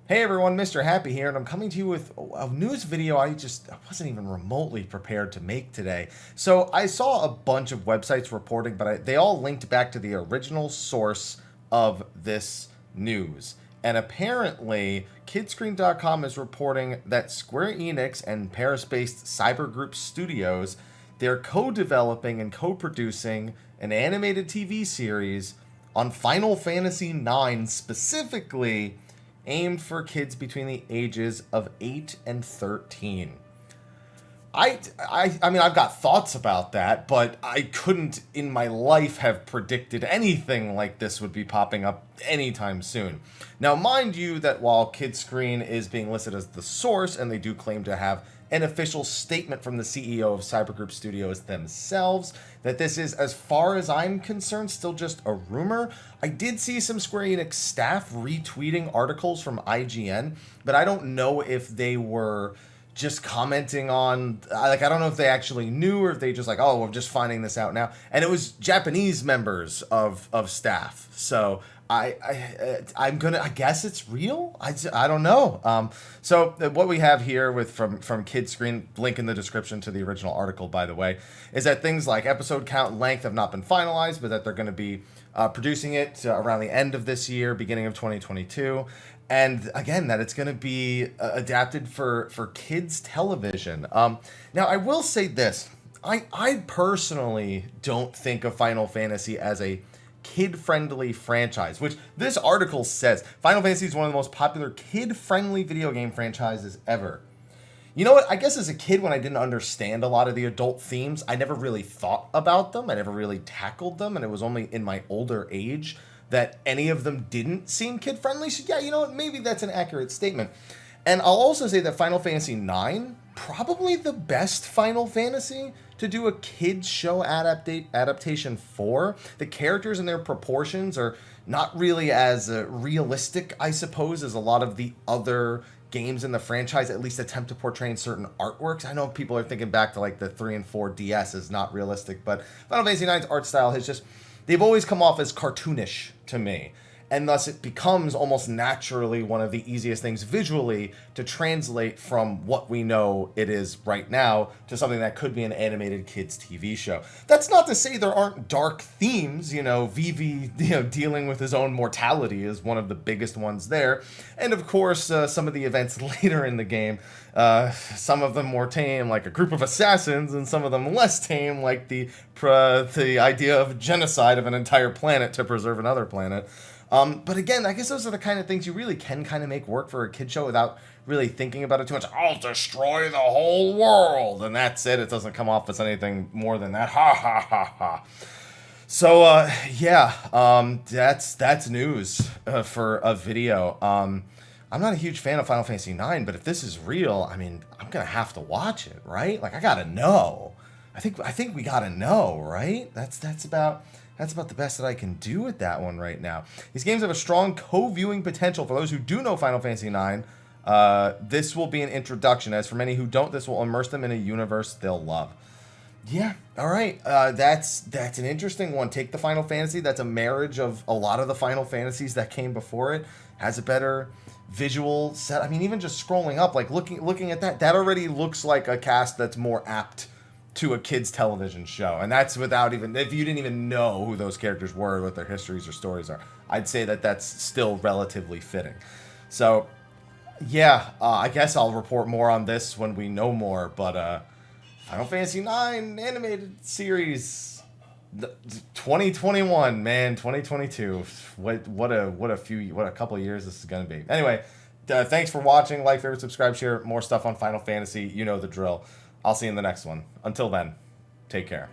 Hey everyone, Mr. Happy here, and I'm coming to you with a news video I wasn't even remotely prepared to make today. So I saw a bunch of websites reporting, but they all linked back to the original source of this news. And apparently, Kidscreen.com is reporting that Square Enix and Paris-based Cyber Group Studios, they're co-developing and co-producing an animated TV series on Final Fantasy IX specifically aimed for kids between the ages of 8 and 13. I mean, I've got thoughts about that, but I couldn't in my life have predicted anything like this would be popping up anytime soon. Now, mind you that while Kidscreen is being listed as the source, and they do claim to have an official statement from the CEO of Cyber Group Studios themselves that this is, as far as I'm concerned, still just a rumor. I did see some Square Enix staff retweeting articles from IGN, but I don't know if they were just commenting on, like, I don't know if they actually knew or if they just like, oh, we're just finding this out now. And it was Japanese members of staff. So I guess it's real. I don't know. So what we have here from Kidscreen, link in the description to the original article, by the way, is that things like episode count and length have not been finalized, but that they're going to be producing it around the end of this year, beginning of 2022. And again, that it's going to be adapted for kids television. Now, I will say this. I personally don't think of Final Fantasy as a kid-friendly franchise, which this article says. Final Fantasy is one of the most popular kid-friendly video game franchises ever. You know what? I guess as a kid, when I didn't understand a lot of the adult themes, I never really thought about them. I never really tackled them, and it was only in my older age that any of them didn't seem kid-friendly. So yeah, you know what? Maybe that's an accurate statement. And I'll also say that Final Fantasy IX, probably the best Final Fantasy to do a kids show adaptation for. The characters and their proportions are not really as realistic, I suppose, as a lot of the other games in the franchise at least attempt to portray in certain artworks. I know people are thinking back to like the 3 and 4 DS is not realistic, but Final Fantasy IX's art style has just, they've always come off as cartoonish to me. And thus it becomes almost naturally one of the easiest things visually to translate from what we know it is right now to something that could be an animated kids TV show. That's not to say there aren't dark themes, Vivi, dealing with his own mortality is one of the biggest ones there. And of course, some of the events later in the game, some of them more tame, like a group of assassins, and some of them less tame, like the idea of genocide of an entire planet to preserve another planet. But again, I guess those are the kind of things you really can kind of make work for a kid show without really thinking about it too much. I'll destroy the whole world, and that's it. It doesn't come off as anything more than that. Ha ha ha ha. So that's news for a video. I'm not a huge fan of Final Fantasy IX, but if this is real, I mean, I'm gonna have to watch it, right? Like, I gotta know. I think we gotta know, right? That's about the best that I can do with that one right now. These games have a strong co-viewing potential. For those who do know Final Fantasy IX, this will be an introduction. As for many who don't, this will immerse them in a universe they'll love. Yeah, all right. That's an interesting one. Take the Final Fantasy. That's a marriage of a lot of the Final Fantasies that came before it. Has a better visual set. I mean, even just scrolling up, like looking at that already looks like a cast that's more apt to a kids television show. And that's without even, if you didn't even know who those characters were, what their histories or stories are, I'd say that that's still relatively fitting. So yeah, I guess I'll report more on this when we know more, but Final Fantasy IX animated series 2021, man, 2022. What a couple of years this is going to be. Anyway, thanks for watching. Like, favorite, subscribe, share. More stuff on Final Fantasy. You know the drill. I'll see you in the next one. Until then, take care.